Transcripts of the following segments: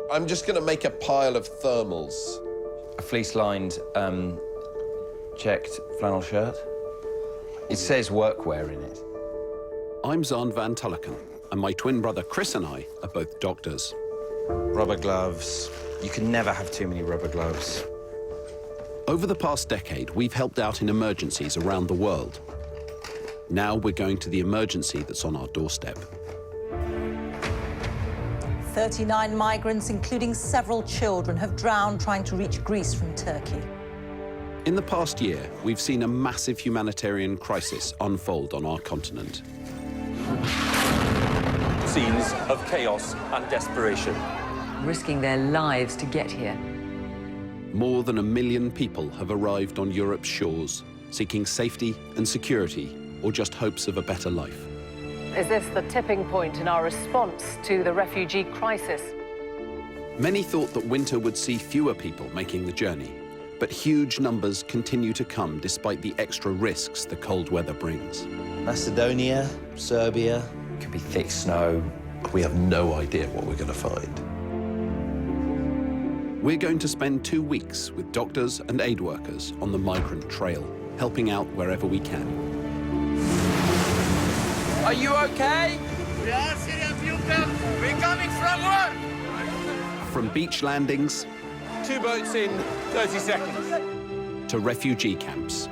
I'm just going to make a pile of thermals. A fleece-lined, checked flannel shirt. It says workwear in it. I'm Xand van Tulleken, and my twin brother Chris and I are both doctors. Rubber gloves. You can never have too many rubber gloves. Over the past decade, we've helped out in emergencies around the world. Now we're going to the emergency that's on our doorstep. 39 migrants, including several children, have drowned trying to reach Greece from Turkey. In the past year, we've seen a massive humanitarian crisis unfold on our continent. Scenes of chaos and desperation. Risking their lives to get here. More than 1 million people have arrived on Europe's shores, seeking safety and security, or just hopes of a better life. Is this the tipping point in our response to the refugee crisis? Many thought that winter would see fewer people making the journey, but huge numbers continue to come despite the extra risks the cold weather brings. Macedonia, Serbia. Could be thick snow. We have no idea what we're going to find. We're going to spend 2 weeks with doctors and aid workers on the migrant trail, helping out wherever we can. Are you okay? We are Syrian people. We're coming from work. From beach landings 2 boats in 30 seconds. to refugee camps.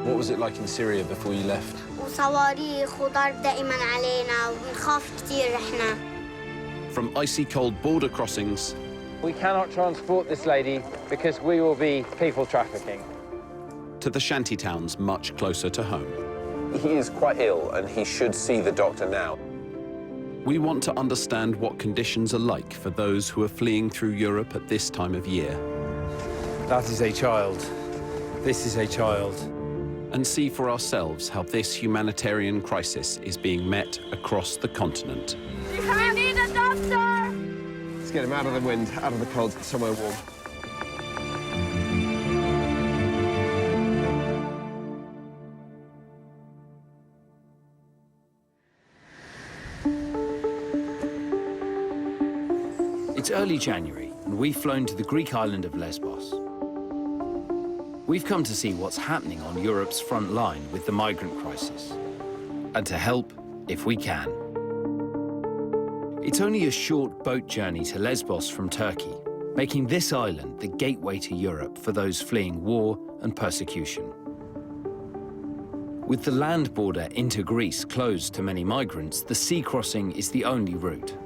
What was it like in Syria before you left? وصواريخ وضرب دائما علينا ونخاف كثير احنا. From icy cold border crossings We cannot transport this lady because we will be people trafficking. to the shanty towns much closer to home. He is quite ill and he should see the doctor now. We want to understand what conditions are like for those who are fleeing through Europe at this time of year. That is a child. This is a child. And see for ourselves how this humanitarian crisis is being met across the continent. We need a doctor! Let's get him out of the wind, out of the cold, somewhere warm. It's early January, and we've flown to the Greek island of Lesbos. We've come to see what's happening on Europe's front line with the migrant crisis, and to help if we can. It's only a short boat journey to Lesbos from Turkey, making this island the gateway to Europe for those fleeing war and persecution. With the land border into Greece closed to many migrants, the sea crossing is the only route.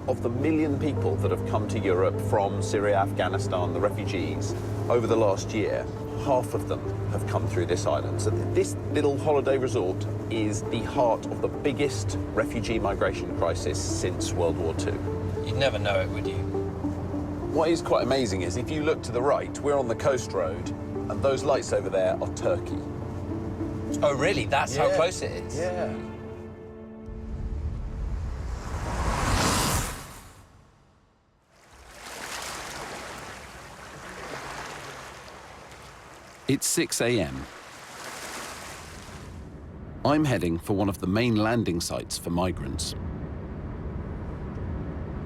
Of the 1 million people that have come to Europe from Syria, Afghanistan, the refugees, over the last year, half of them have come through this island. So this little holiday resort is the heart of the biggest refugee migration crisis since World War II. You'd never know it, would you? What is quite amazing is if you look to the right, we're on the coast road, and those lights over there are Turkey. Oh, really? That's how close it is? Yeah. It's 6 a.m. I'm heading for one of the main landing sites for migrants.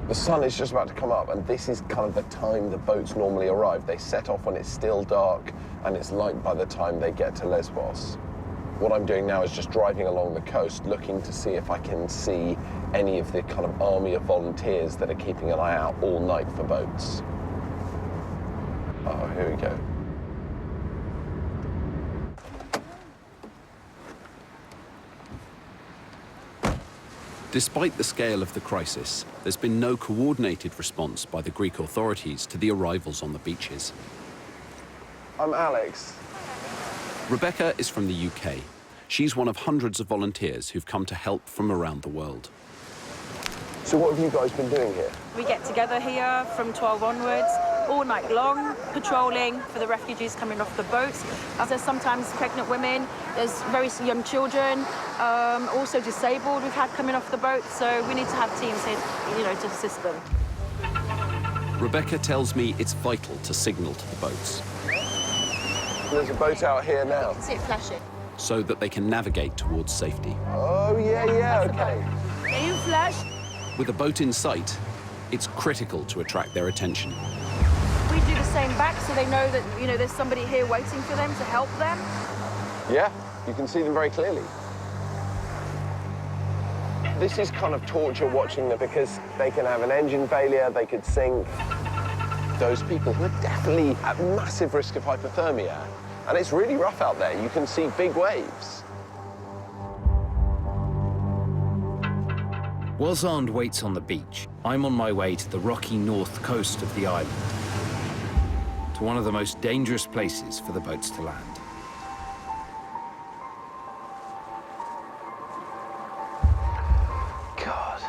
The sun is just about to come up, and this is kind of the time the boats normally arrive. They set off when it's still dark, and it's light by the time they get to Lesbos. What I'm doing now is just driving along the coast, looking to see if I can see any of the kind of army of volunteers that are keeping an eye out all night for boats. Oh, here we go. Despite the scale of the crisis, there's been no coordinated response by the Greek authorities to the arrivals on the beaches. I'm Alex. Rebecca is from the UK. She's one of hundreds of volunteers who've come to help from around the world. So what have you guys been doing here? We get together here from 12 onwards, all night long, patrolling for the refugees coming off the boats. There's sometimes pregnant women, there's very young children, also disabled we've had coming off the boat, so we need to have teams here, to assist them. Rebecca tells me it's vital to signal to the boats. There's a boat out here now. I can see it flashing. So that they can navigate towards safety. Oh, yeah, okay. Can you flash? With a boat in sight, it's critical to attract their attention. We do the same back so they know that, you know, there's somebody here waiting for them to help them. Yeah, you can see them very clearly. This is kind of torture watching them because they can have an engine failure, they could sink. Those people who are definitely at massive risk of hypothermia. And it's really rough out there. You can see big waves. While Xand waits on the beach, I'm on my way to the rocky north coast of the island, to one of the most dangerous places for the boats to land. God.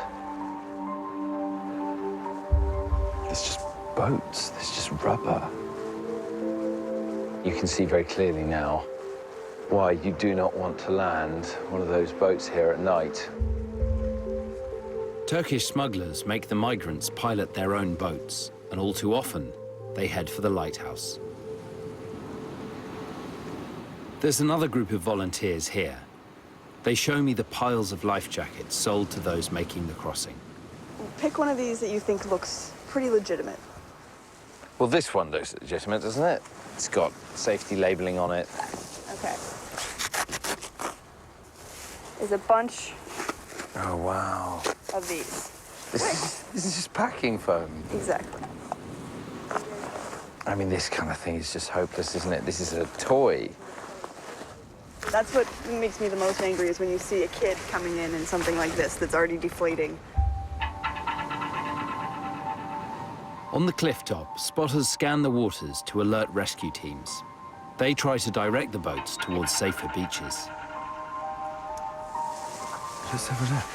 There's just boats, there's just rubber. You can see very clearly now why you do not want to land one of those boats here at night. Turkish smugglers make the migrants pilot their own boats, and all too often, they head for the lighthouse. There's another group of volunteers here. They show me the piles of life jackets sold to those making the crossing. Pick one of these that you think looks pretty legitimate. Well, this one looks legitimate, doesn't it? It's got safety labeling on it. Okay. There's a bunch Oh, wow. of these. This is just packing foam. Exactly. I mean, this kind of thing is just hopeless, isn't it? This is a toy. That's what makes me the most angry, is when you see a kid coming in something like this that's already deflating. On the cliff top, spotters scan the waters to alert rescue teams. They try to direct the boats towards safer beaches. Let's have a look.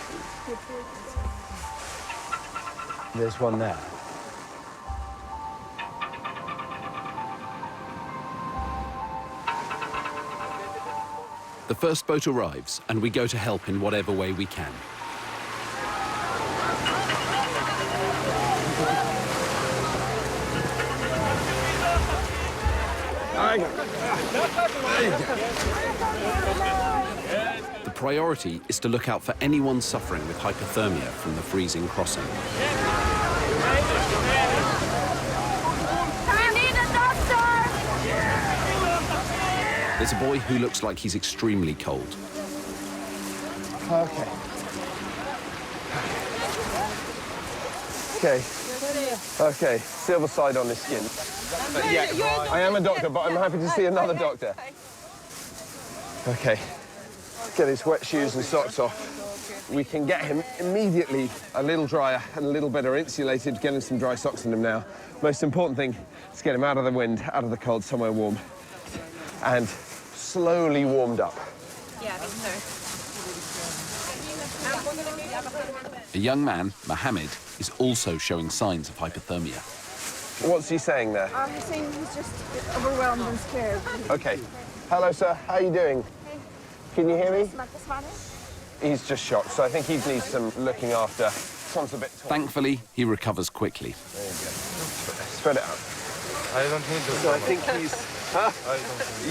There's one there. The first boat arrives, and we go to help in whatever way we can. The priority is to look out for anyone suffering with hypothermia from the freezing crossing. We need a doctor! There's a boy who looks like he's extremely cold. Okay. Okay. Okay, silver side on the skin. Yeah, I am a doctor, but I'm happy to see another doctor. Okay, get his wet shoes and socks off. We can get him immediately a little drier and a little better insulated, getting some dry socks in him now. Most important thing is get him out of the wind, out of the cold, somewhere warm, and slowly warmed up. Yeah, so. A young man, Mohammed, is also showing signs of hypothermia. What's he saying there? He's saying he's just overwhelmed and scared. Okay. Hello, sir. How are you doing? Hey. Can you hear me? He's just shocked, so I think he needs some looking after. Sounds a bit tall. Thankfully, he recovers quickly. There you go. Spread it out. I don't need So I think he's... Huh?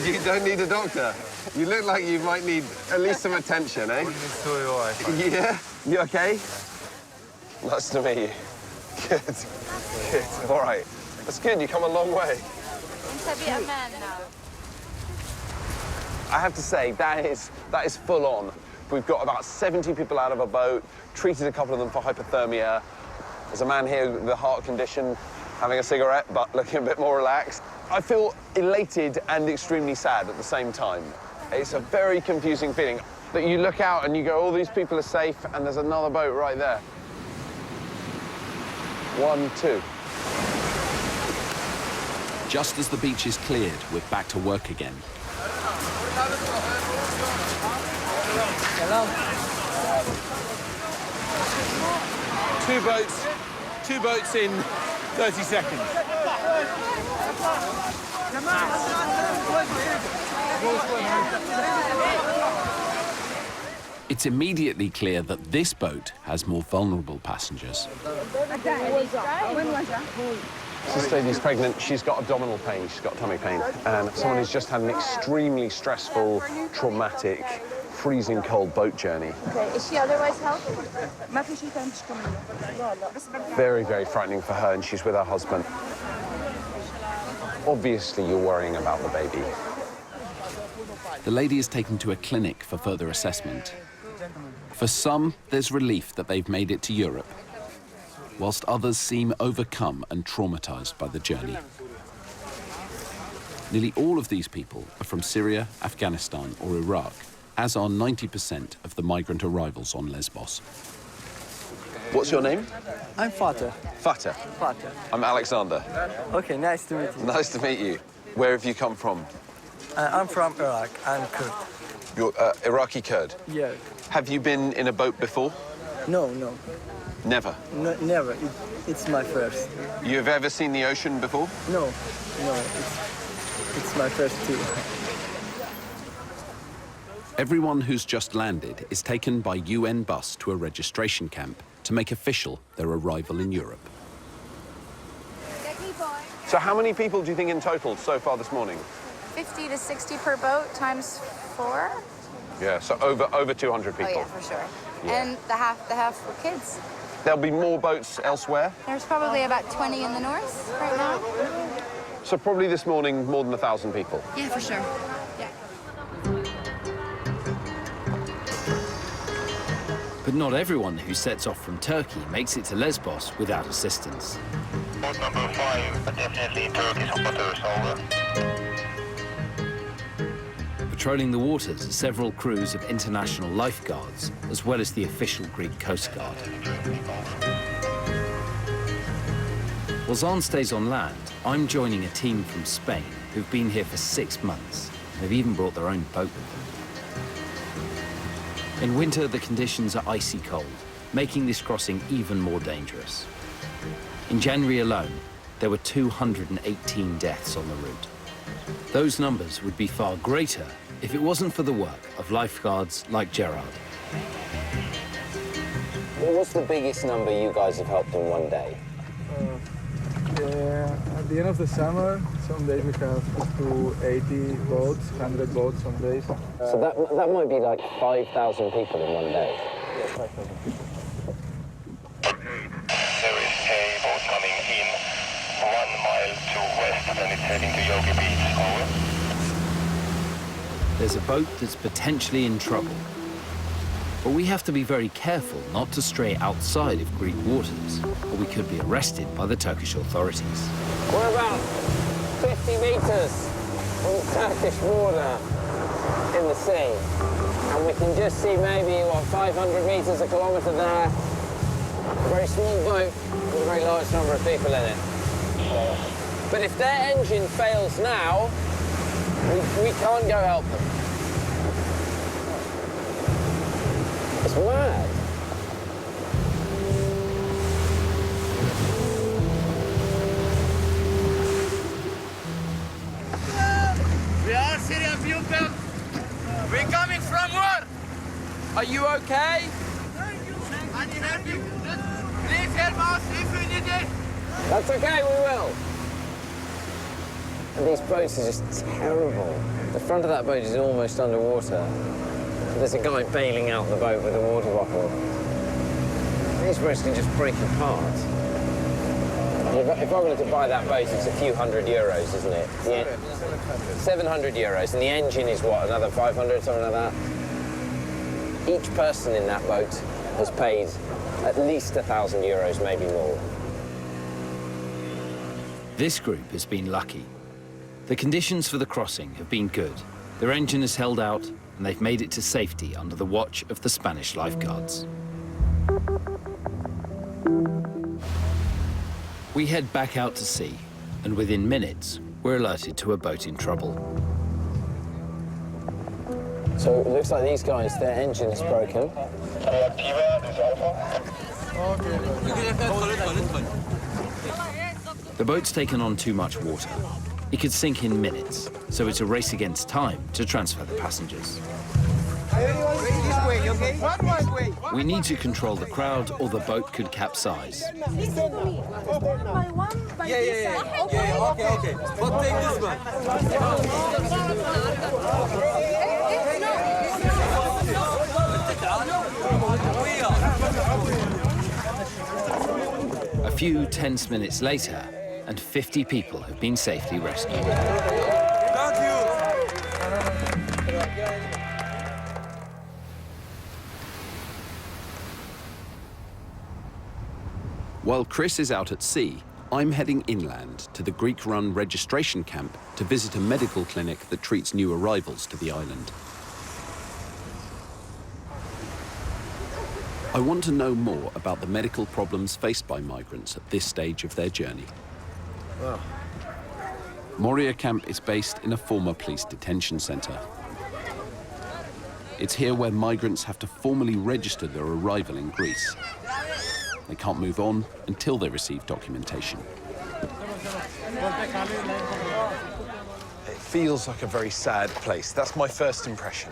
You don't need a doctor. You look like you might need at least some attention, eh? Yeah? You okay? Nice to meet you. Good. Good. All right. That's good. You come a long way. I have to say, that is full on. We've got about 70 people out of a boat, treated a couple of them for hypothermia. There's a man here with a heart condition, having a cigarette, but looking a bit more relaxed. I feel elated and extremely sad at the same time. It's a very confusing feeling that you look out and you go, all these people are safe, and there's another boat right there. 1, 2. Just as the beach is cleared, we're back to work again. Hello. Two boats in 30 seconds. It's immediately clear that this boat has more vulnerable passengers. This lady's pregnant, she's got abdominal pain, she's got tummy pain, and someone who's just had an extremely stressful, traumatic, freezing cold boat journey. Okay, is she otherwise healthy? Very, very frightening for her, and she's with her husband. Obviously, you're worrying about the baby. The lady is taken to a clinic for further assessment. For some, there's relief that they've made it to Europe, whilst others seem overcome and traumatized by the journey. Nearly all of these people are from Syria, Afghanistan or Iraq, as are 90% of the migrant arrivals on Lesbos. What's your name? I'm Fatah. Fatah. Fatah. I'm Alexander. Okay, nice to meet you. Nice to meet you. Where have you come from? I'm from Iraq. I'm Kurd. You're Iraqi Kurd? Yeah. Have you been in a boat before? No. Never? No, never. It's my first. You've ever seen the ocean before? No. It's my first too. Everyone who's just landed is taken by UN bus to a registration camp to make official their arrival in Europe. So how many people do you think in total so far this morning? 50 to 60 per boat times 4. Yeah, so over 200 people. Oh yeah, for sure. Yeah. And the half for kids. There'll be more boats elsewhere? There's probably about 20 in the north right now. So probably this morning more than 1,000 people? Yeah, for sure. Yeah. But not everyone who sets off from Turkey makes it to Lesbos without assistance. Boat number 5, definitely Turkish operators, over. Patrolling the waters are several crews of international lifeguards, as well as the official Greek Coast Guard. While Xand stays on land, I'm joining a team from Spain who've been here for 6 months. They've even brought their own boat with them. In winter, the conditions are icy cold, making this crossing even more dangerous. In January alone, there were 218 deaths on the route. Those numbers would be far greater if it wasn't for the work of lifeguards like Gerard. What's the biggest number you guys have helped in one day? At the end of the summer, some days we have up to 80 boats, 100 boats some days. So that might be like 5,000 people in one day. Yeah, 5,000 people. There is a boat coming in 1 mile to west and it's heading to Yogi Beach, over. There's a boat that's potentially in trouble. But we have to be very careful not to stray outside of Greek waters, or we could be arrested by the Turkish authorities. We're about 50 meters from the Turkish border in the sea. And we can just see maybe, 500 meters, a kilometer there. A very small boat with a very large number of people in it. But if their engine fails now, we can't go help them. It's mad. We are Syrian people. We're coming from where? Are you okay? I need help you. Please help us if we need it. That's okay, we will. And these boats are just terrible. The front of that boat is almost underwater. There's a guy bailing out the boat with a water bottle. These boats can just break apart. If I wanted to buy that boat, it's a few hundred euros, isn't it? 700 euros. And the engine is what, another 500, something like that? Each person in that boat has paid at least 1,000 euros, maybe more. This group has been lucky. The conditions for the crossing have been good. Their engine has held out, and they've made it to safety under the watch of the Spanish lifeguards. We head back out to sea, and within minutes, we're alerted to a boat in trouble. So it looks like these guys, their engine is broken. The boat's taken on too much water. It could sink in minutes, so it's a race against time to transfer the passengers. We need to control the crowd or the boat could capsize. Okay. But take this one. A few tense minutes later, and 50 people have been safely rescued. While Chris is out at sea, I'm heading inland to the Greek-run registration camp to visit a medical clinic that treats new arrivals to the island. I want to know more about the medical problems faced by migrants at this stage of their journey. Wow. Moria camp is based in a former police detention centre. It's here where migrants have to formally register their arrival in Greece. They can't move on until they receive documentation. It feels like a very sad place. That's my first impression.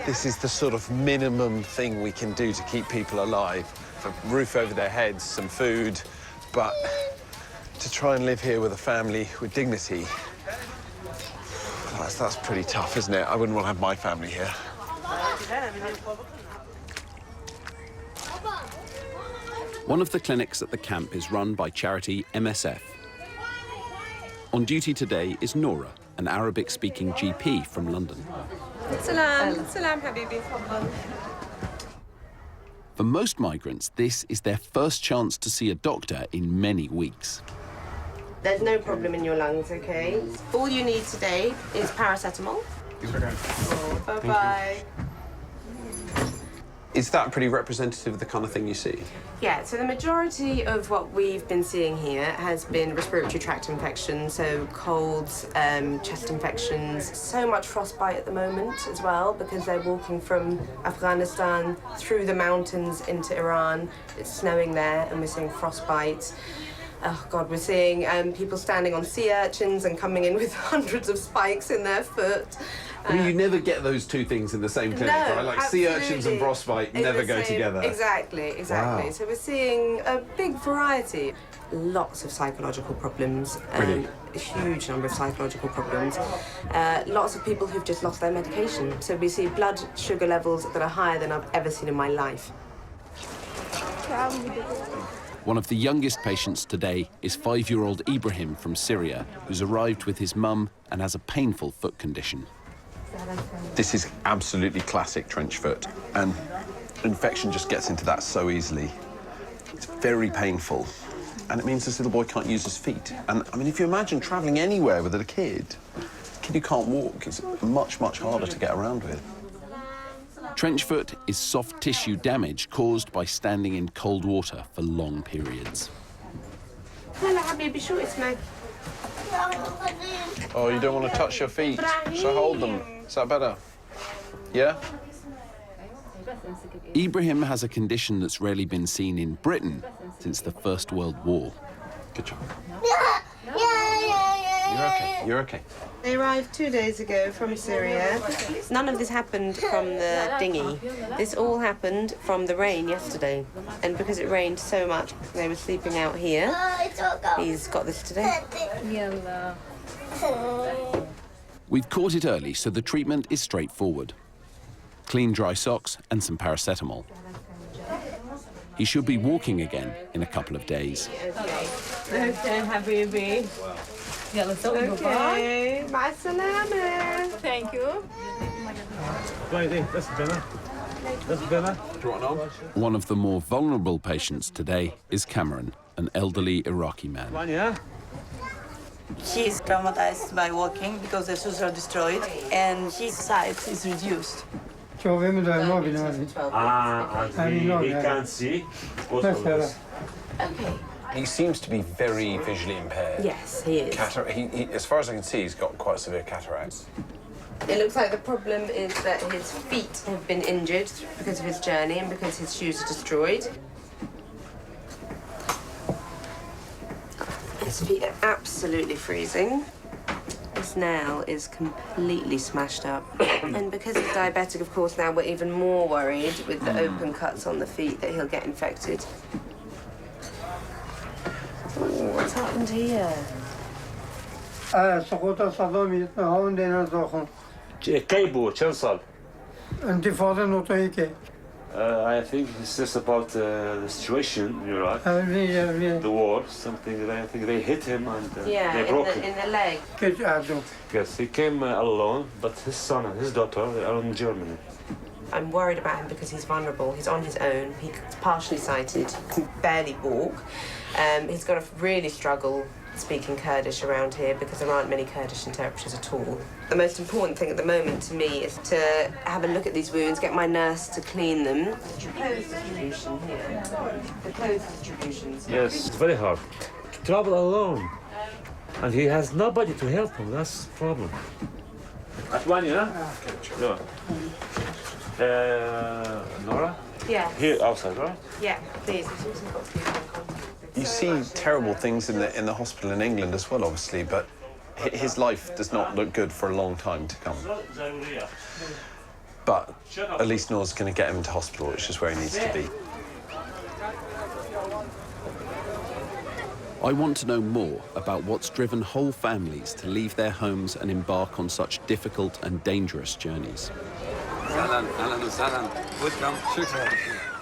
This is the sort of minimum thing we can do to keep people alive. A roof over their heads, some food, but to try and live here with a family with dignity, that's pretty tough, isn't it? I wouldn't want to have my family here. One of the clinics at the camp is run by charity MSF. On duty today is Nora, an Arabic-speaking GP from London. Salam, habibi. For most migrants, this is their first chance to see a doctor in many weeks. There's no problem in your lungs, okay? All you need today is paracetamol. Bye-bye. Is that pretty representative of the kind of thing you see? Yeah, so the majority of what we've been seeing here has been respiratory tract infections, so colds, chest infections, so much frostbite at the moment as well, because they're walking from Afghanistan through the mountains into Iran. It's snowing there, and we're seeing frostbite. Oh, God, we're seeing people standing on sea urchins and coming in with hundreds of spikes in their foot. I mean, you never get those two things in the same clinic, No, right? Like sea urchins and frostbite never go together. Exactly. Wow. So we're seeing a big variety. Lots of psychological problems. Really? A huge number of psychological problems. Lots of people who've just lost their medication. So we see blood sugar levels that are higher than I've ever seen in my life. One of the youngest patients today is 5-year-old Ibrahim from Syria, who's arrived with his mum and has a painful foot condition. This is absolutely classic trench foot, and infection just gets into that so easily. It's very painful, and it means this little boy can't use his feet. And I mean, if you imagine traveling anywhere with a kid who can't walk, it's much, much harder to get around with. Trench foot is soft tissue damage caused by standing in cold water for long periods. Oh, you don't want to touch your feet, so hold them. Is that better? Yeah? Ibrahim has a condition that's rarely been seen in Britain since the First World War. Good job. You're okay. You're okay. They arrived 2 days ago from Syria. None of this happened from the dinghy. This all happened from the rain yesterday. And because it rained so much, they were sleeping out here. He's got this today. We've caught it early, so the treatment is straightforward. Clean, dry socks and some paracetamol. He should be walking again in a couple of days. Okay, habibi. Okay, my salama. Thank you. One of the more vulnerable patients today is Cameron, an elderly Iraqi man. He's traumatized by walking because the shoes are destroyed and his sight is reduced. He can't see. Okay. He seems to be very visually impaired. Yes, he is. As far as I can see, he's got quite severe cataracts. It looks like the problem is that his feet have been injured because of his journey and because his shoes are destroyed. His feet are absolutely freezing. His nail is completely smashed up. And because he's diabetic, of course, now we're even more worried with the open cuts on the feet that he'll get infected. Ooh, what's happened here? I think it's just about the situation in Iraq, the war, something that I think they hit him and they broke him. In the leg. Yes, he came alone, but his son and his daughter, they are in Germany. I'm worried about him because he's vulnerable. He's on his own. He's partially sighted, can barely walk. He's got to really struggle speaking Kurdish around here because there aren't many Kurdish interpreters at all. The most important thing at the moment to me is to have a look at these wounds, get my nurse to clean them. The clothes distribution here. The clothes distributions. Yes, it's very hard to travel alone. And he has nobody to help him, that's the problem. At one, yeah? Nora? Yeah. Here, outside, right? Yeah, please. You see terrible things in the hospital in England as well, obviously, but his life does not look good for a long time to come. But at least Nora's going to get him into hospital, which is where he needs to be. I want to know more about what's driven whole families to leave their homes and embark on such difficult and dangerous journeys.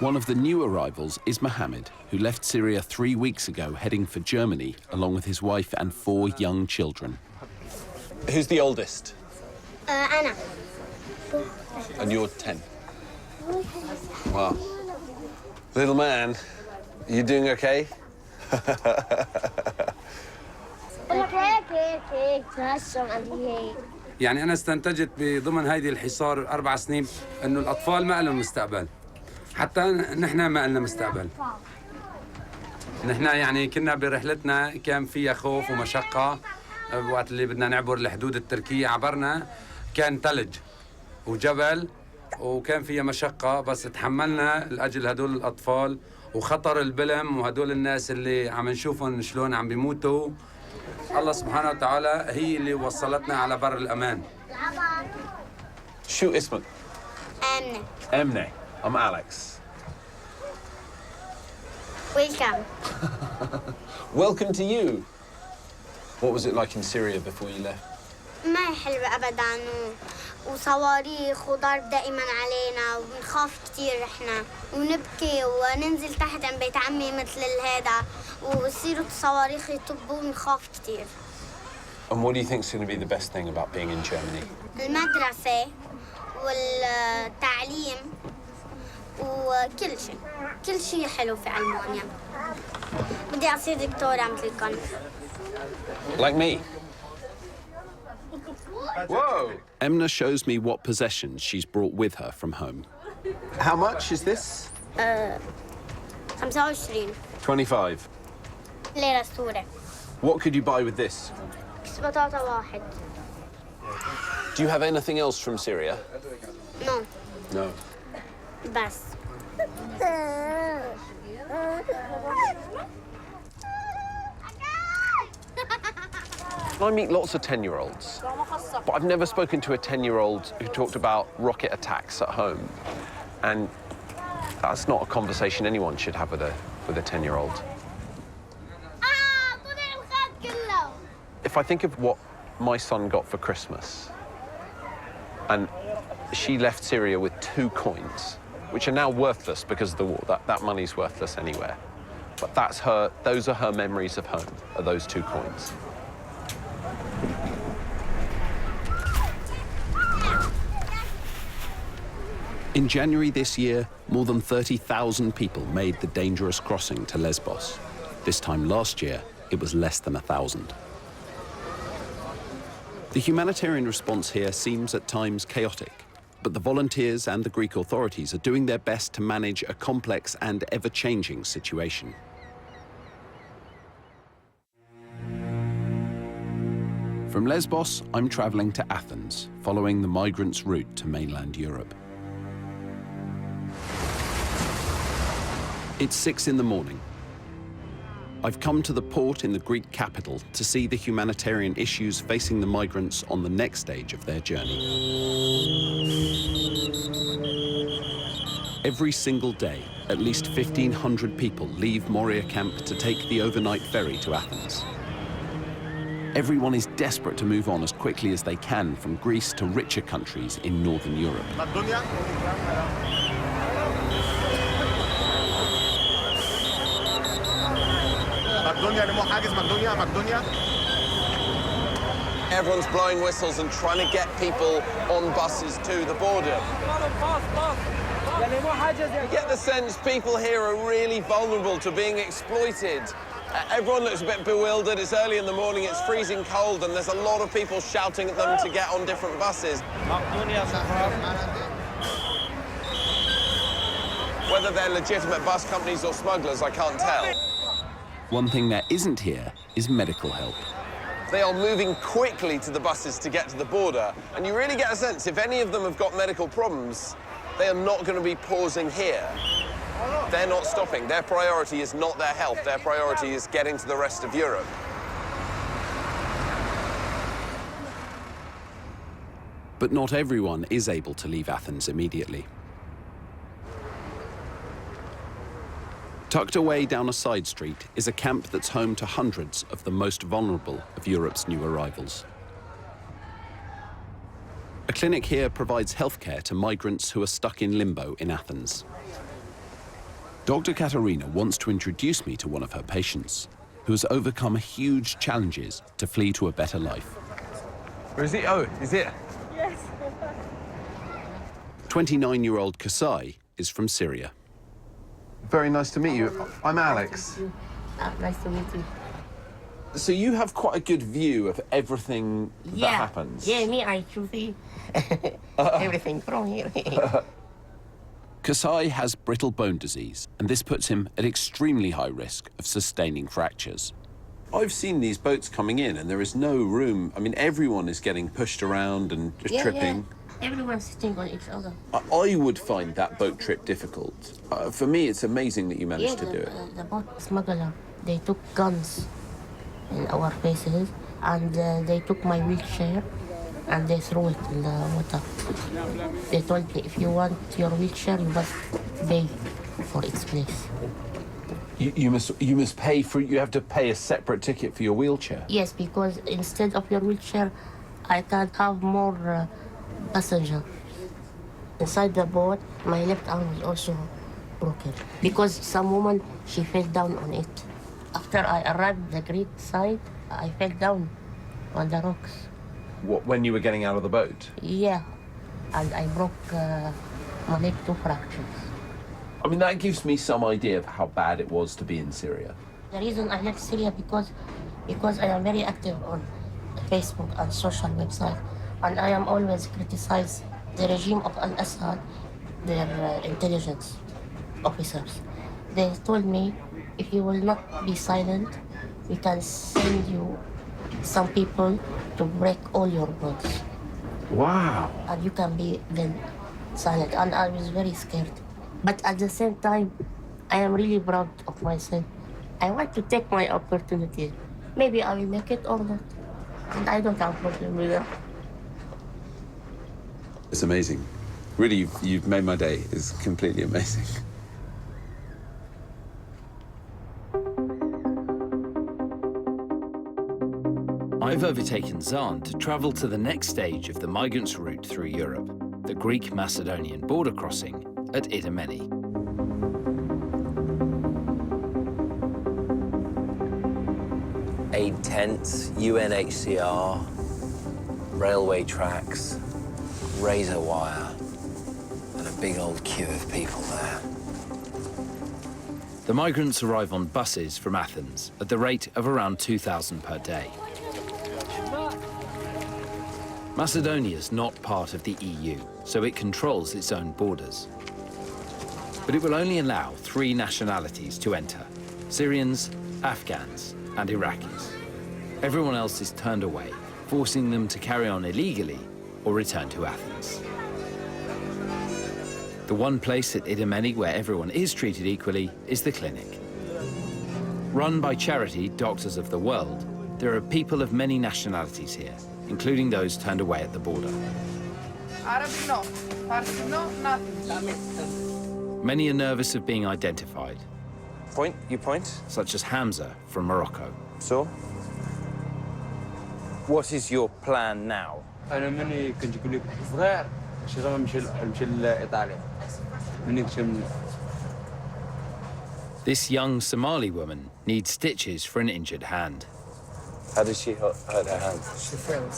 One of the new arrivals is Mohammed, who left Syria 3 weeks ago heading for Germany, along with his wife and 4 young children. Who's the oldest? Anna. And you're 10? Wow. Little man, you doing okay? يعني أنا استنتجت بضمن هذه الحصار 4 سنين إنه الأطفال ما لهم مستقبل، حتى نحن ما لنا مستقبل. نحن يعني كنا برحلتنا كان فيها خوف ومشقة، وقت اللي بدنا نعبر الحدود التركية عبرنا كان ثلج وجبل وكان فيها مشقة، بس تحملنا لأجل هدول الأطفال وخطر البلم وهدول الناس اللي عم نشوفهم شلون عم بيموتوا. الله سبحانه وتعالى هي اللي وصلتنا على بر الأمان. شو اسمك؟ Emne. Emne. I'm Alex. Welcome. Welcome to you. What was it like in Syria before you left? ما حلو أبداً وصواريخ وضرب دائماً علينا ونخاف كتير إحنا ونبكي وننزل تحت عند بيت عمي مثل هذا ويصيروا الصواريخ يطبوا ونخاف كتير. And what do you think is going to be the best thing about being in Germany? المدرسة والتعليم وكل شيء. كل شيء حلو في ألمانيا. بدي أصير دكتورة مثلكم. Like me. Whoa! Emna shows me what possessions she's brought with her from home. How much is this? 25 25. ليرة سورة. What could you buy with this? كيس بطاطا واحد. Do you have anything else from Syria? No. No. بس. I meet lots of 10-year-olds, but I've never spoken to a 10-year-old who talked about rocket attacks at home. And that's not a conversation anyone should have with a 10-year-old. If I think of what my son got for Christmas, and she left Syria with 2 coins, which are now worthless because of the war. That money's worthless anywhere. But those are her memories of home, are those 2 coins. In January this year, more than 30,000 people made the dangerous crossing to Lesbos. This time last year, it was less than 1,000. The humanitarian response here seems at times chaotic, but the volunteers and the Greek authorities are doing their best to manage a complex and ever-changing situation. From Lesbos, I'm traveling to Athens, following the migrants' route to mainland Europe. It's 6 in the morning. I've come to the port in the Greek capital to see the humanitarian issues facing the migrants on the next stage of their journey. Every single day, at least 1,500 people leave Moria camp to take the overnight ferry to Athens. Everyone is desperate to move on as quickly as they can from Greece to richer countries in northern Europe. Everyone's blowing whistles and trying to get people on buses to the border. You get the sense people here are really vulnerable to being exploited. Everyone looks a bit bewildered. It's early in the morning, it's freezing cold, and there's a lot of people shouting at them to get on different buses. Whether they're legitimate bus companies or smugglers, I can't tell. One thing there isn't here is medical help. They are moving quickly to the buses to get to the border, and you really get a sense if any of them have got medical problems, they are not going to be pausing here. They're not stopping. Their priority is not their health. Their priority is getting to the rest of Europe. But not everyone is able to leave Athens immediately. Tucked away down a side street is a camp that's home to hundreds of the most vulnerable of Europe's new arrivals. A clinic here provides healthcare to migrants who are stuck in limbo in Athens. Dr. Katerina wants to introduce me to one of her patients, who has overcome huge challenges to flee to a better life. Where is he? Oh, is it? Yes. 29-year-old Kasai is from Syria. Very nice to meet you. I'm Alex. Nice to meet you. So you have quite a good view of everything that happens. Yeah, me, I should see everything from here. Kasai has brittle bone disease, and this puts him at extremely high risk of sustaining fractures. I've seen these boats coming in, and there is no room. I mean, everyone is getting pushed around and just tripping. Yeah. Everyone's sitting on each other. I would find that boat trip difficult. For me, it's amazing that you managed to do it. The boat smuggler, they took guns in our faces, and they took my wheelchair, and they threw it in the water. They told me, if you want your wheelchair, you must pay for its place. You must pay for. You have to pay a separate ticket for your wheelchair. Yes, because instead of your wheelchair, I can have more passenger. Inside the boat, my left arm was also broken because some woman, she fell down on it. After I arrived at the Greek side, I fell down on the rocks. What, when you were getting out of the boat? Yeah, and I broke my leg, 2 fractures. I mean, that gives me some idea of how bad it was to be in Syria. The reason I left Syria because I am very active on Facebook and social websites, and I am always criticize the regime of Al-Assad, their intelligence officers. They told me, if you will not be silent, we can send you some people to break all your bones. Wow. And you can be then silent. And I was very scared. But at the same time, I am really proud of myself. I want to take my opportunity. Maybe I will make it or not. And I don't have a problem with that. It's amazing. Really, you've made my day. It's completely amazing. I've overtaken Xand to travel to the next stage of the migrants' route through Europe, the Greek-Macedonian border crossing at Idomeni. Aid tents, UNHCR, railway tracks, razor wire, and a big old queue of people there. The migrants arrive on buses from Athens at the rate of around 2,000 per day. Macedonia's not part of the EU, so it controls its own borders. But it will only allow 3 nationalities to enter: Syrians, Afghans, and Iraqis. Everyone else is turned away, forcing them to carry on illegally or return to Athens. The one place at Idomeni where everyone is treated equally is the clinic. Run by charity Doctors of the World, there are people of many nationalities here, including those turned away at the border. Arabic, no. Farsi, no, nothing. Many are nervous of being identified. Point, you point. Such as Hamza from Morocco. So, what is your plan now? أنا مني كنت كل صغير شغال مشي إيطاليا مني كنت This young Somali woman needs stitches for an injured hand. How did she hurt her hand? She fell.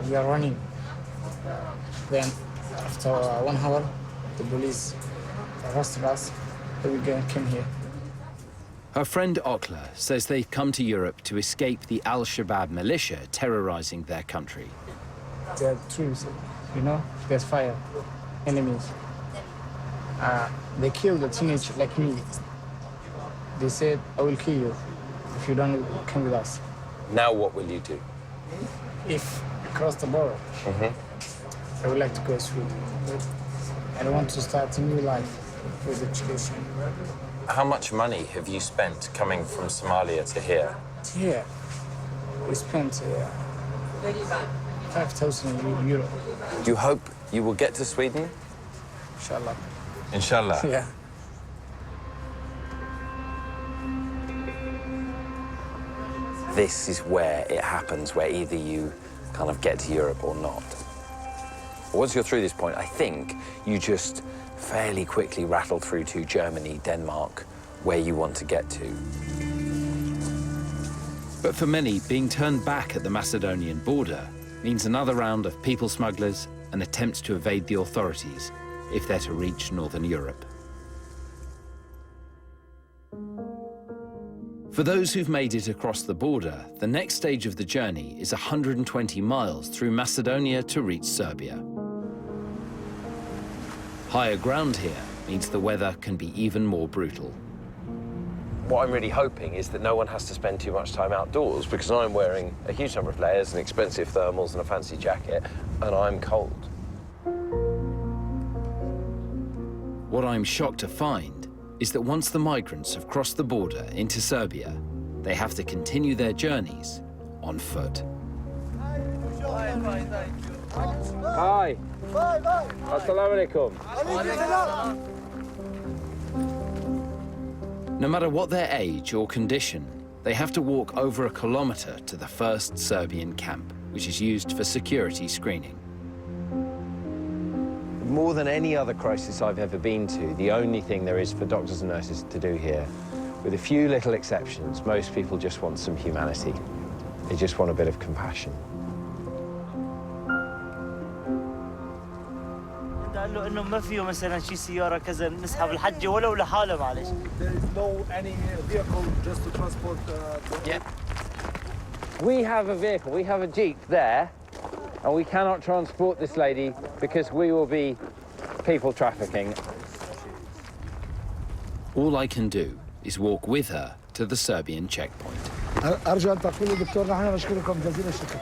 We are running. Then, after 1 hour, the police arrested us. Then we came here. Her friend Okla says they've come to Europe to escape the Al-Shabaab militia terrorizing their country. There are troops, you know, there's fire, enemies. They killed a teenager like me. They said, I will kill you if you don't come with us. Now what will you do? If I cross the border, I would like to go to Sweden. I want to start a new life with education. How much money have you spent coming from Somalia to here? Here, we spent 5,000 euro. Do you hope you will get to Sweden? Inshallah. Inshallah. Yeah. This is where it happens, where either you kind of get to Europe or not. Once you're through this point, I think you just fairly quickly rattle through to Germany, Denmark, where you want to get to. But for many, being turned back at the Macedonian border means another round of people smugglers and attempts to evade the authorities if they're to reach Northern Europe. For those who've made it across the border, the next stage of the journey is 120 miles through Macedonia to reach Serbia. Higher ground here means the weather can be even more brutal. What I'm really hoping is that no one has to spend too much time outdoors, because I'm wearing a huge number of layers and expensive thermals and a fancy jacket, and I'm cold. What I'm shocked to find is that once the migrants have crossed the border into Serbia, they have to continue their journeys on foot. Hi. Assalamu alaikum. No matter what their age or condition, they have to walk over a kilometre to the first Serbian camp, which is used for security screening. More than any other crisis I've ever been to, the only thing there is for doctors and nurses to do here, with a few little exceptions, most people just want some humanity. They just want a bit of compassion. قال انه ما فيه مثلا شي سياره كذا نسحب الحجه ولو لحالها معلش. There is no any vehicle just to transport. Yeah. We have a vehicle. We have a jeep there, and we cannot transport this lady because we will be people trafficking. All I can do is walk with her to the Serbian checkpoint. أرجو أن تقولوا دكتور نحن نشكركم جزيل الشكر.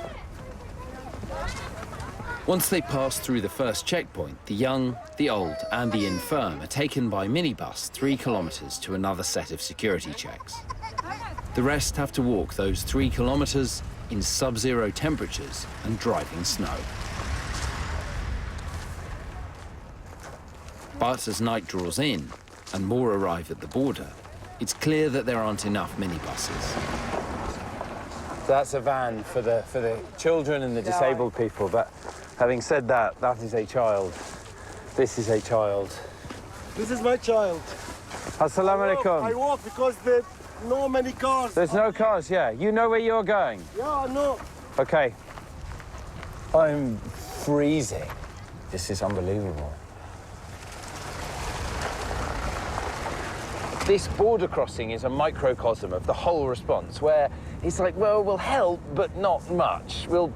Once they pass through the first checkpoint, the young, the old, and the infirm are taken by minibus 3 kilometers to another set of security checks. The rest have to walk those 3 kilometers in sub-zero temperatures and driving snow. But as night draws in and more arrive at the border, it's clear that there aren't enough minibuses. So that's a van for the children and the disabled people, but having said that, that is a child. This is a child. This is my child. Assalamu alaikum. I walk because there are no many cars. There's no cars, yeah. You know where you're going? Yeah, I know. Okay. I'm freezing. This is unbelievable. This border crossing is a microcosm of the whole response, where it's like, well, we'll help, but not much. We'll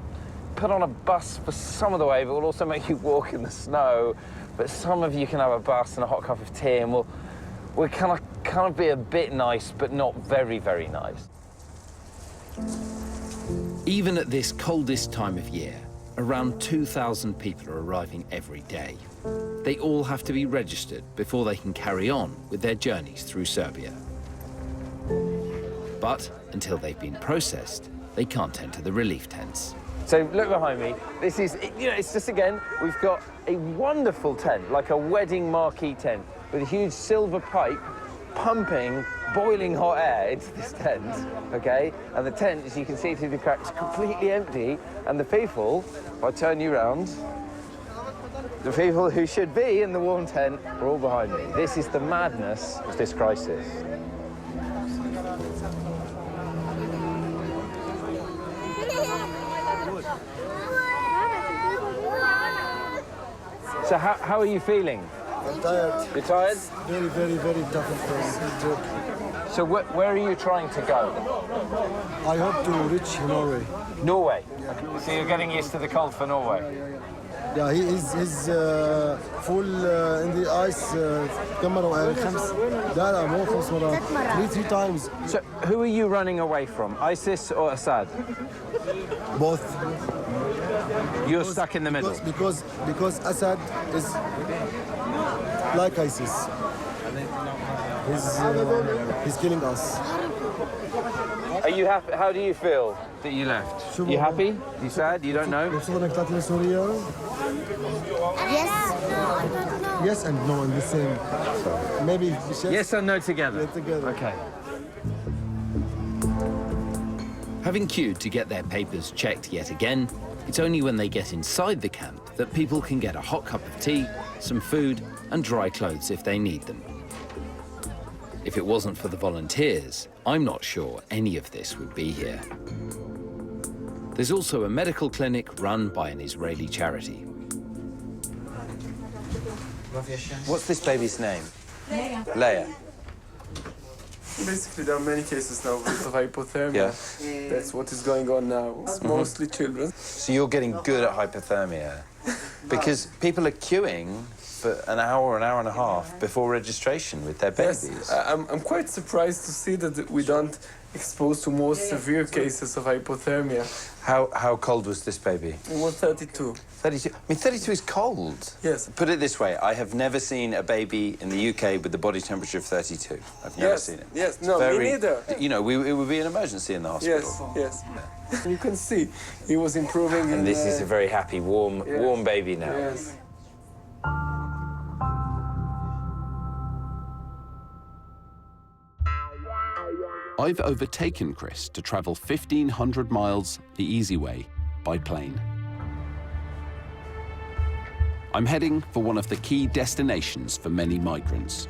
put on a bus for some of the way, but we'll also make you walk in the snow. But some of you can have a bus and a hot cup of tea, and we'll kind of be a bit nice, but not very, very nice. Even at this coldest time of year, around 2,000 people are arriving every day. They all have to be registered before they can carry on with their journeys through Serbia. But until they've been processed, they can't enter the relief tents. So look behind me. This is, you know, it's just, again, we've got a wonderful tent, like a wedding marquee tent, with a huge silver pipe pumping boiling hot air into this tent, okay? And the tent, as you can see through the cracks, completely empty. And the people, if I turn you round, The people who should be in the warm tent are all behind me. This is the madness of this crisis. So how are you feeling? I'm tired. You're tired? Very, very, very tough job. So where are you trying to go? I hope to reach Norway. Norway? Okay. So you're getting used to the cold for Norway? Yeah, he's full in the ice. three times. So who are you running away from, ISIS or Assad? Both. You're stuck in the middle. Because Assad is like ISIS. He's killing us. Are you happy? How do you feel that you left? You happy? You sad? You don't know? Yes. Yes and no in the same. Maybe yes and no together. Okay. Having queued to get their papers checked yet again, it's only when they get inside the camp that people can get a hot cup of tea, some food, and dry clothes if they need them. If it wasn't for the volunteers, I'm not sure any of this would be here. There's also a medical clinic run by an Israeli charity. What's this baby's name? Leia. Basically, there are many cases now of hypothermia. Yeah. That's what is going on now. It's mostly children. So you're getting good at hypothermia? Because people are queuing for an hour and a half before registration with their babies. Yes, I'm quite surprised to see that we don't expose to more severe cases of hypothermia. How cold was this baby? It was 32. 32? I mean, 32 is cold. Yes. Put it this way, I have never seen a baby in the UK with the body temperature of 32. I've never seen it. Yes, no, me neither. You know, it would be an emergency in the hospital. Yes. You can see he was improving. And this is a very happy, warm baby now. Yes. I've overtaken Chris to travel 1,500 miles the easy way by plane. I'm heading for one of the key destinations for many migrants,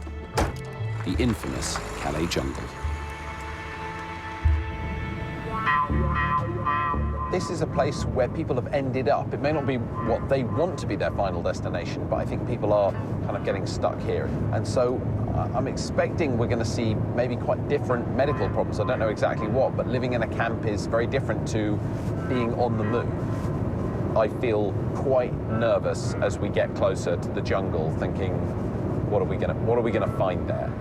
the infamous Calais jungle. This is a place where people have ended up. It may not be what they want to be their final destination, but I think people are kind of getting stuck here. And so I'm expecting we're going to see maybe quite different medical problems. I don't know exactly what, but living in a camp is very different to being on the move. I feel quite nervous as we get closer to the jungle, thinking, what are we going to find there?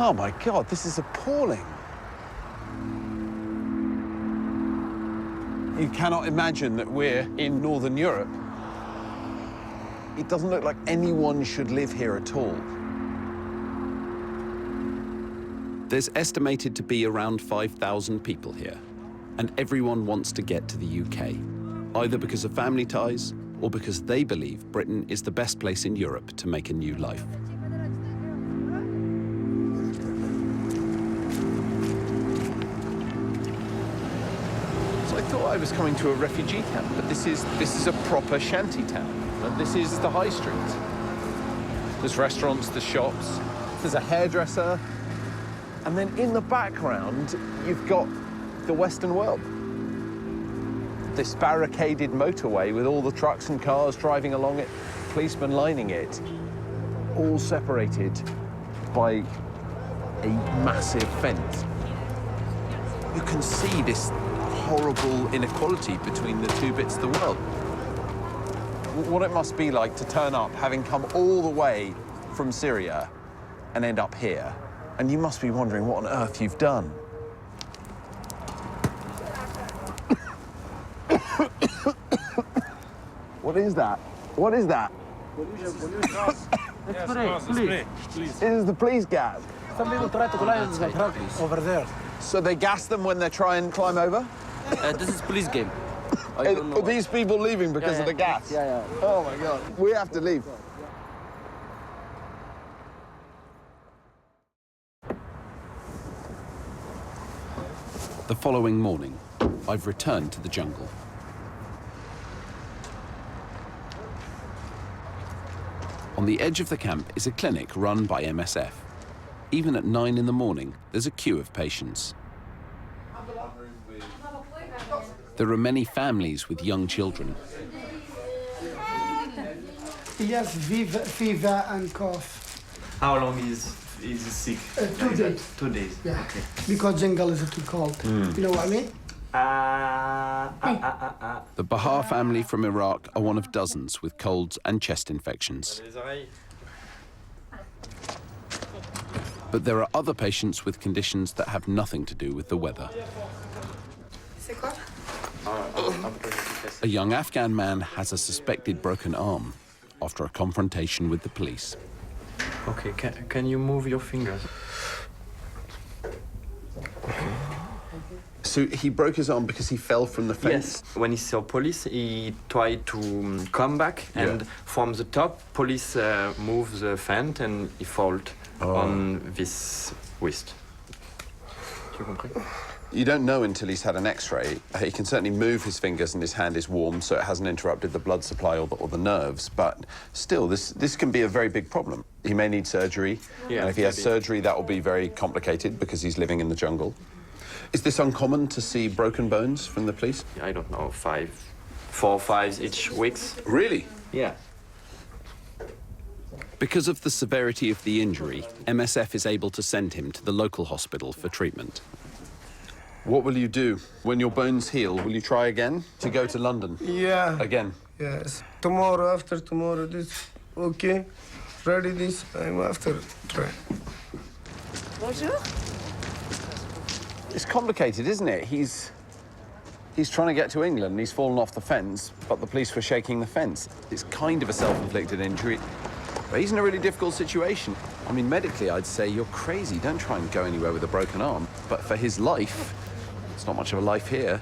Oh my God, this is appalling. You cannot imagine that we're in Northern Europe. It doesn't look like anyone should live here at all. There's estimated to be around 5,000 people here, and everyone wants to get to the UK, either because of family ties or because they believe Britain is the best place in Europe to make a new life. I thought I was coming to a refugee camp, but this is a proper shanty town. And this is the high street. There's restaurants, there's shops, there's a hairdresser, and then in the background, you've got the Western world. This barricaded motorway with all the trucks and cars driving along it, policemen lining it, all separated by a massive fence. You can see this horrible inequality between the two bits of the world. What it must be like to turn up, having come all the way from Syria, and end up here. And you must be wondering what on earth you've done. What is that? What is that? This is the police gas. Some people try to climb the truck over there. So they gas them when they try and climb over? This is police game. Are these people leaving because of the gas? Yeah. Oh my God. We have to leave. The following morning, I've returned to the jungle. On the edge of the camp is a clinic run by MSF. Even at 9 in the morning, there's a queue of patients. There are many families with young children. Yes, fever and cough. How long is he sick? 2 days. 2 days. Yeah. Okay. Because jungle is too cold. You know what I mean? The Bahar family from Iraq are one of dozens with colds and chest infections. But there are other patients with conditions that have nothing to do with the weather. A young Afghan man has a suspected broken arm after a confrontation with the police. Okay, can you move your fingers? So he broke his arm because he fell from the fence? Yes. When he saw police, he tried to come back, and from the top, police moved the fence, and he fell on this wrist. Tu compris? You don't know until he's had an X-ray. He can certainly move his fingers and his hand is warm, so it hasn't interrupted the blood supply or the nerves. But still, this can be a very big problem. He may need surgery, and if he has surgery, that will be very complicated because he's living in the jungle. Is this uncommon to see broken bones from the police? I don't know, 4 or 5 each weeks. Really? Yeah. Because of the severity of the injury, MSF is able to send him to the local hospital for treatment. What will you do? When your bones heal, will you try again to go to London? Yeah. Again? Yes. Tomorrow, after tomorrow, this, okay. Ready this, I'm after try. Bonjour. It's complicated, isn't it? He's trying to get to England and he's fallen off the fence, but the police were shaking the fence. It's kind of a self-inflicted injury, but he's in a really difficult situation. I mean, medically, I'd say you're crazy. Don't try and go anywhere with a broken arm. But for his life, it's not much of a life here.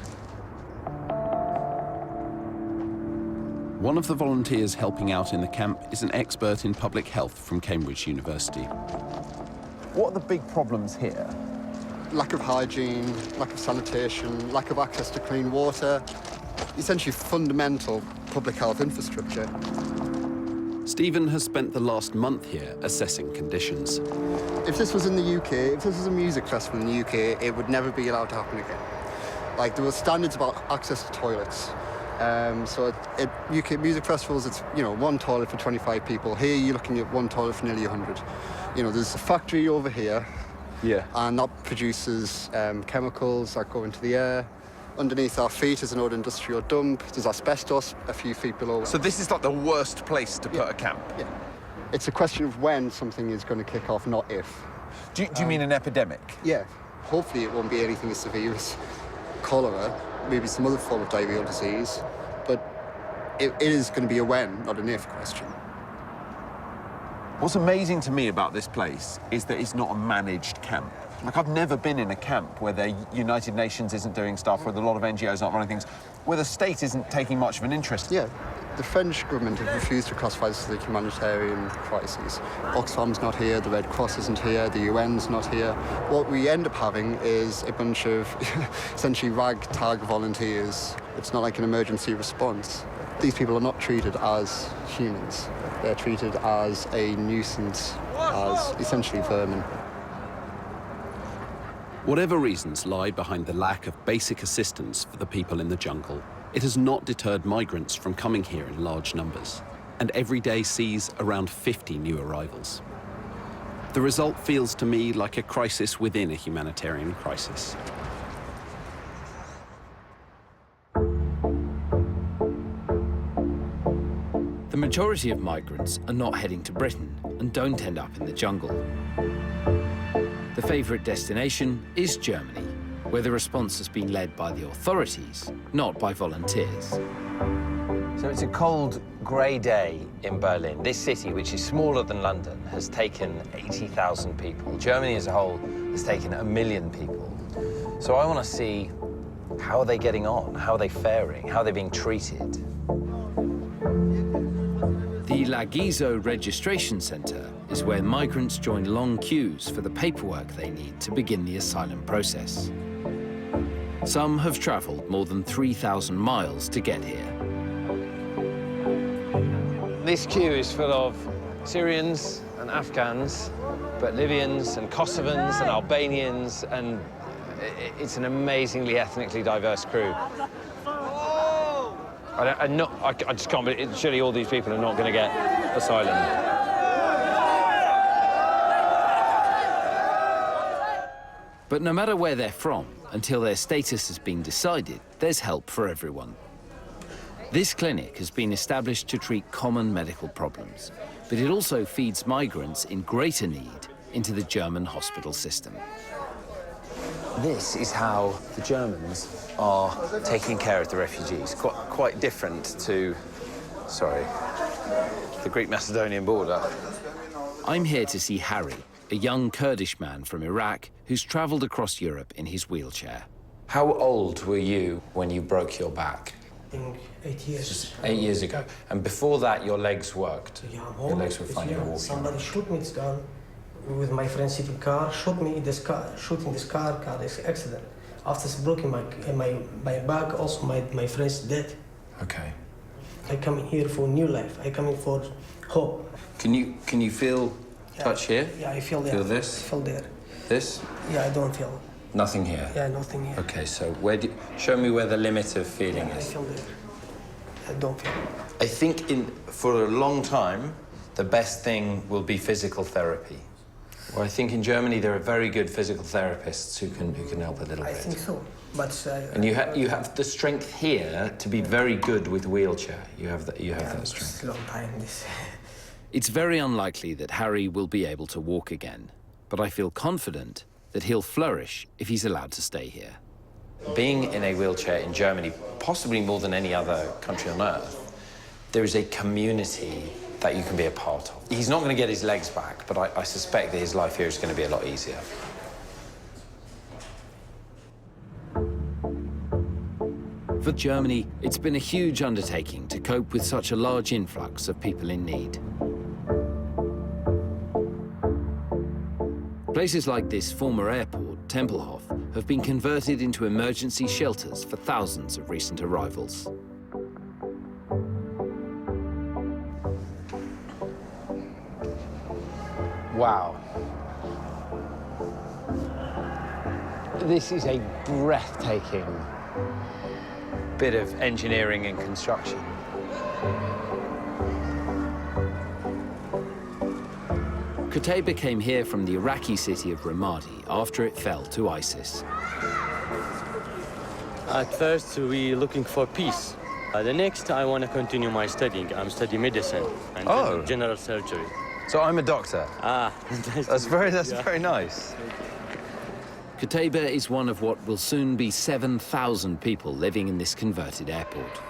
One of the volunteers helping out in the camp is an expert in public health from Cambridge University. What are the big problems here? Lack of hygiene, lack of sanitation, lack of access to clean water, essentially fundamental public health infrastructure. Stephen has spent the last month here assessing conditions. If this was in the UK, if this was a music festival in the UK, it would never be allowed to happen again. Like, there were standards about access to toilets. So at UK music festivals, it's, you know, 1 toilet for 25 people. Here, you're looking at 1 toilet for nearly 100. You know, there's a factory over here. Yeah. And that produces chemicals that go into the air. Underneath our feet is an old industrial dump. There's asbestos a few feet below. So this is like the worst place to put a camp? Yeah. It's a question of when something is going to kick off, not if. Do you mean an epidemic? Yeah. Hopefully it won't be anything as severe as cholera, maybe some other form of diarrheal disease. But it is going to be a when, not an if question. What's amazing to me about this place is that it's not a managed camp. Like, I've never been in a camp where the United Nations isn't doing stuff, where a lot of NGOs aren't running things, where the state isn't taking much of an interest. Yeah, the French government have refused to classify this as a humanitarian crisis. Oxfam's not here, the Red Cross isn't here, the UN's not here. What we end up having is a bunch of essentially ragtag volunteers. It's not like an emergency response. These people are not treated as humans. They're treated as a nuisance, as essentially vermin. Whatever reasons lie behind the lack of basic assistance for the people in the jungle, it has not deterred migrants from coming here in large numbers, and every day sees around 50 new arrivals. The result feels to me like a crisis within a humanitarian crisis. The majority of migrants are not heading to Britain and don't end up in the jungle. The favourite destination is Germany, where the response has been led by the authorities, not by volunteers. So it's a cold, grey day in Berlin. This city, which is smaller than London, has taken 80,000 people. Germany as a whole has taken 1 million people. So I want to see, how are they getting on? How are they faring? How are they being treated? The Lagizo Registration Centre is where migrants join long queues for the paperwork they need to begin the asylum process. Some have travelled more than 3,000 miles to get here. This queue is full of Syrians and Afghans, but Libyans and Kosovans and Albanians, and it's an amazingly ethnically diverse crew. I just can't believe, surely all these people are not going to get asylum. But no matter where they're from, until their status has been decided, there's help for everyone. This clinic has been established to treat common medical problems, but it also feeds migrants in greater need into the German hospital system. This is how the Germans are taking care of the refugees. Quite different to, the Greek-Macedonian border. I'm here to see Harry, a young Kurdish man from Iraq who's travelled across Europe in his wheelchair. How old were you when you broke your back? I think 8 years. 8 years ago. And before that, your legs worked? Yeah, your legs were fine, you were walking. Somebody shoot me down with my friend sitting car, shooting this car is accident. After broken my back, also my friend's dead. Okay. I come in here for new life. I come in for hope. Can you feel touch here? Yeah, I feel there. Feel this? I feel there. This? Yeah, I don't feel. Nothing here? Yeah, nothing here. Okay, so show me where the limit of feeling is. I feel there. I don't feel. I think for a long time, the best thing will be physical therapy. Well, I think in Germany there are very good physical therapists who can help a little bit. I think so, but and you have the strength here to be very good with wheelchair. You have that strength. It's a long time this. It's very unlikely that Harry will be able to walk again, but I feel confident that he'll flourish if he's allowed to stay here. Being in a wheelchair in Germany, possibly more than any other country on earth, there is a community that you can be a part of. He's not going to get his legs back, but I suspect that his life here is going to be a lot easier. For Germany, it's been a huge undertaking to cope with such a large influx of people in need. Places like this former airport, Tempelhof, have been converted into emergency shelters for thousands of recent arrivals. Wow. This is a breathtaking bit of engineering and construction. Qutayba came here from the Iraqi city of Ramadi after it fell to ISIS. At first, we're looking for peace. The next, I want to continue my studying. I'm studying medicine and general surgery. So I'm a doctor. That's very nice. Qutayba is one of what will soon be 7,000 people living in this converted airport.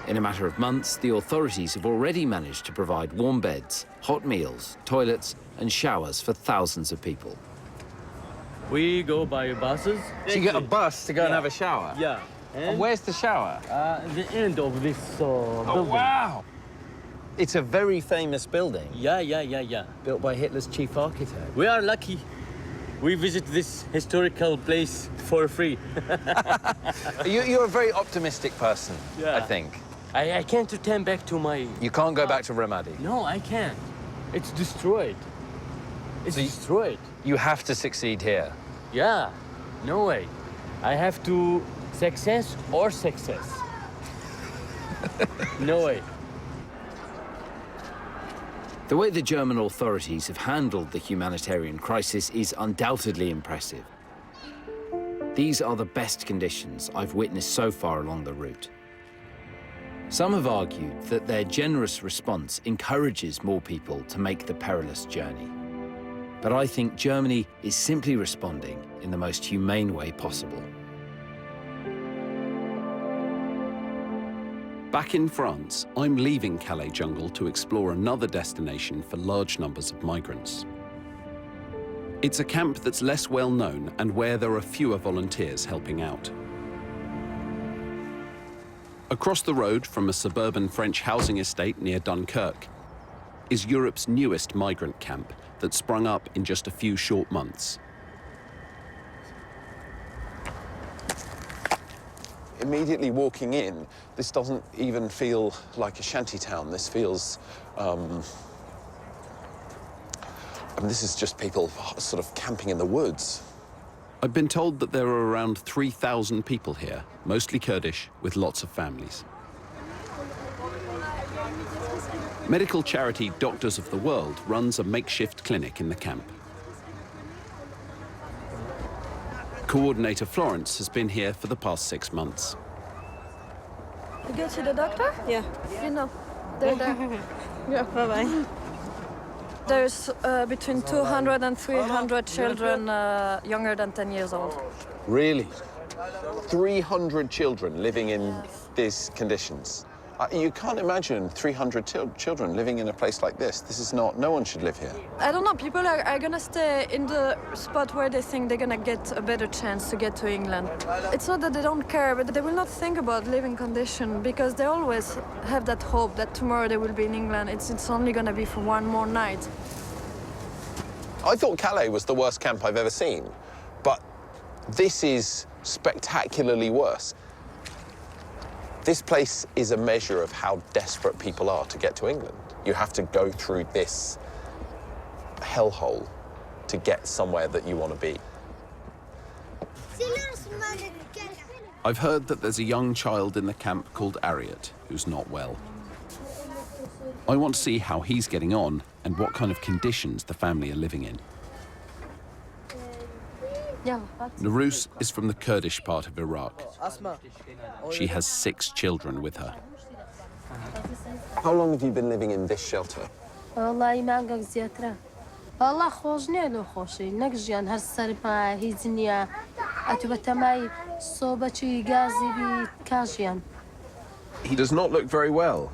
In a matter of months, the authorities have already managed to provide warm beds, hot meals, toilets, and showers for thousands of people. We go by buses. So you get a bus to go and have a shower? Yeah. And where's the shower? The end of this building. Oh, wow! It's a very famous building. Yeah. Built by Hitler's chief architect. We are lucky. We visit this historical place for free. You're a very optimistic person, I think. I can't return back to my... You can't go back to Ramadi? No, I can't. It's destroyed. It's destroyed. You have to succeed here. Yeah, no way. I have to success or success. No way. The way the German authorities have handled the humanitarian crisis is undoubtedly impressive. These are the best conditions I've witnessed so far along the route. Some have argued that their generous response encourages more people to make the perilous journey. But I think Germany is simply responding in the most humane way possible. Back in France, I'm leaving Calais jungle to explore another destination for large numbers of migrants. It's a camp that's less well known and where there are fewer volunteers helping out. Across the road from a suburban French housing estate near Dunkirk is Europe's newest migrant camp that sprung up in just a few short months. immediately walking in, this doesn't even feel like a shanty town. This feels, I mean, this is just people sort of camping in the woods. I've been told that there are around 3,000 people here, mostly Kurdish, with lots of families. Medical charity Doctors of the World runs a makeshift clinic in the camp. Coordinator Florence has been here for the past 6 months. You go to the doctor? Yeah. You know, they're there. Yeah. Bye-bye. There's between 200 and 300 children younger than 10 years old. Really? 300 children living in these conditions. You can't imagine 300 children living in a place like this. This is not, no one should live here. I don't know, people are gonna stay in the spot where they think they're gonna get a better chance to get to England. It's not that they don't care, but they will not think about living condition because they always have that hope that tomorrow they will be in England. It's only gonna be for one more night. I thought Calais was the worst camp I've ever seen, but this is spectacularly worse. This place is a measure of how desperate people are to get to England. You have to go through this hellhole to get somewhere that you want to be. I've heard that there's a young child in the camp called Ariat who's not well. I want to see how he's getting on and what kind of conditions the family are living in. Nuruz is from the Kurdish part of Iraq. She has 6 children with her. How long have you been living in this shelter? He does not look very well.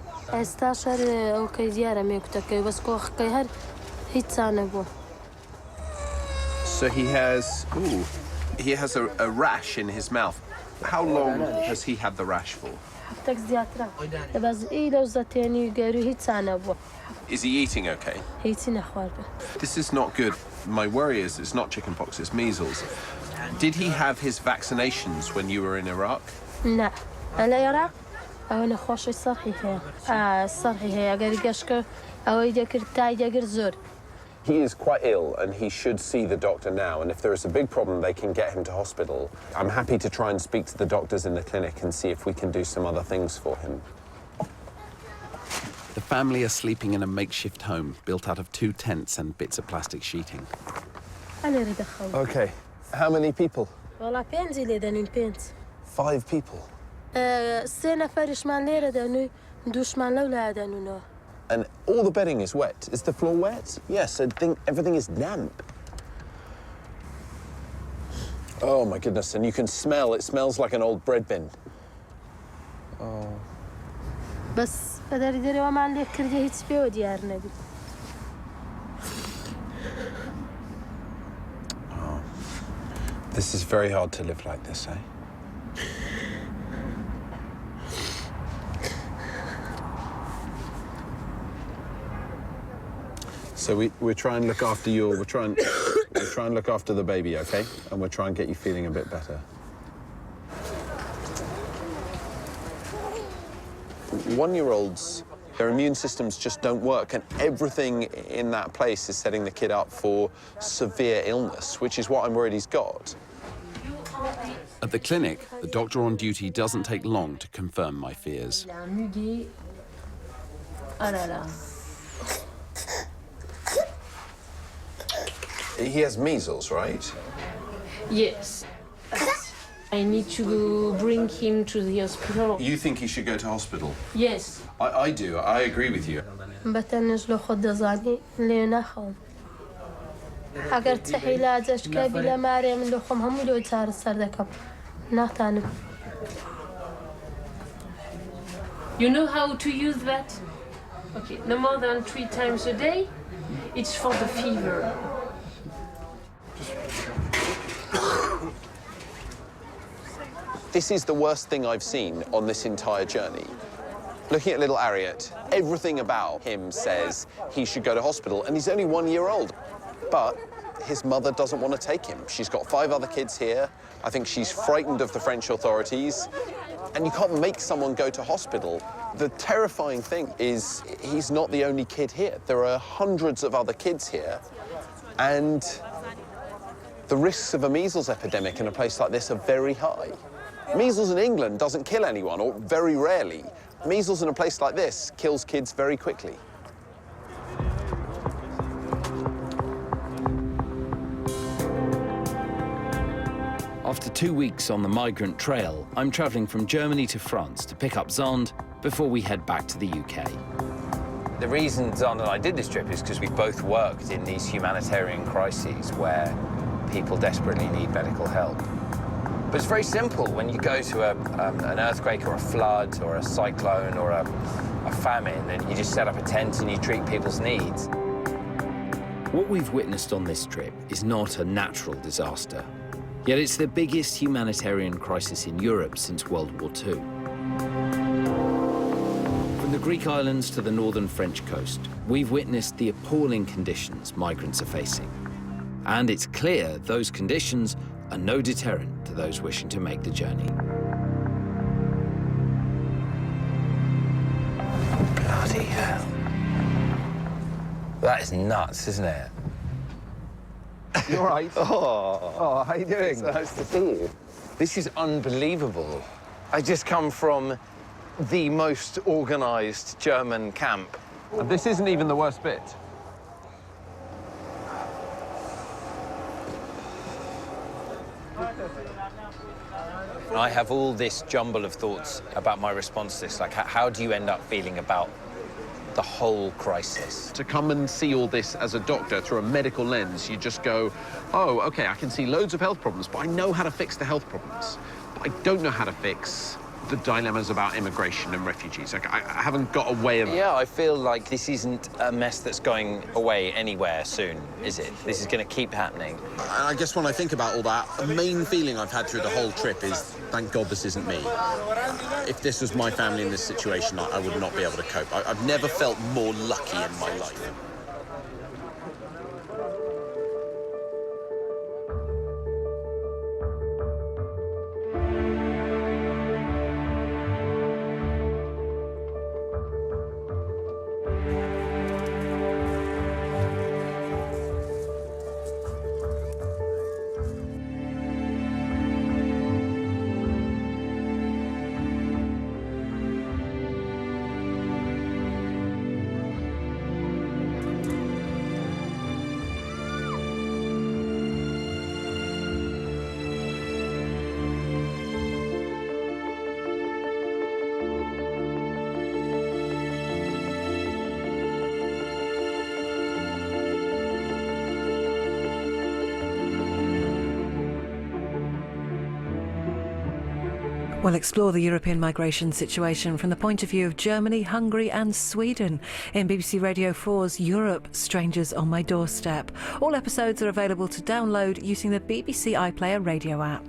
So he has a rash in his mouth. How long has he had the rash for? Is he eating okay? This is not good. My worry is it's not chickenpox, it's measles. Did he have his vaccinations when you were in Iraq? No. العراق أنا خوش صحي هي صحي هي أقدر كشكر أو يذكر تاي يذكر زور. He is quite ill and he should see the doctor now, and if there is a big problem they can get him to hospital. I'm happy to try and speak to the doctors in the clinic and see if we can do some other things for him. The family are sleeping in a makeshift home built out of 2 tents and bits of plastic sheeting. Okay, how many people? 5 people. And all the bedding is wet. Is the floor wet? Yes, I think everything is damp. Oh my goodness, and you can smell, it smells like an old bread bin. Oh. Oh. This is very hard to live like this, eh? So we try and look after you. We'll try and look after the baby, okay? And we'll try and get you feeling a bit better. 1-year-olds, their immune systems just don't work, and everything in that place is setting the kid up for severe illness, which is what I'm worried he's got. At the clinic, the doctor on duty doesn't take long to confirm my fears. He has measles, right? Yes. I need to bring him to the hospital. You think he should go to hospital? Yes. I do. I agree with you. You know how to use that? Okay, no more than 3 times a day. It's for the fever. This is the worst thing I've seen on this entire journey. Looking at little Ariat, everything about him says he should go to hospital, and he's only 1 year old. But his mother doesn't want to take him. She's got 5 other kids here. I think she's frightened of the French authorities. and you can't make someone go to hospital. The terrifying thing is he's not the only kid here. There are hundreds of other kids here, and the risks of a measles epidemic in a place like this are very high. Measles in England doesn't kill anyone, or very rarely. Measles in a place like this kills kids very quickly. After 2 weeks on the migrant trail, I'm travelling from Germany to France to pick up Xand before we head back to the UK. The reason Xand and I did this trip is because we both worked in these humanitarian crises where people desperately need medical help. But it's very simple. When you go to an earthquake or a flood or a cyclone or a famine, and you just set up a tent and you treat people's needs. What we've witnessed on this trip is not a natural disaster. Yet it's the biggest humanitarian crisis in Europe since World War II. From the Greek islands to the northern French coast, we've witnessed the appalling conditions migrants are facing. And it's clear those conditions are no deterrent to those wishing to make the journey. Bloody hell. That is nuts, isn't it? You all right? Oh, how you doing? It's nice to see you. This is unbelievable. I just come from the most organised German camp. And this isn't even the worst bit. I have all this jumble of thoughts about my response to this. Like, how do you end up feeling about the whole crisis? To come and see all this as a doctor through a medical lens, you just go, oh, OK, I can see loads of health problems, but I know how to fix the health problems. But I don't know how to fix the dilemmas about immigration and refugees. Like, I haven't got a way of... Yeah, I feel like this isn't a mess that's going away anywhere soon, is it? This is going to keep happening. I guess when I think about all that, the main feeling I've had through the whole trip is, thank God this isn't me. If this was my family in this situation, I would not be able to cope. I've never felt more lucky in my life. We'll explore the European migration situation from the point of view of Germany, Hungary and Sweden in BBC Radio 4's Europe, Strangers on My Doorstep. All episodes are available to download using the BBC iPlayer radio app.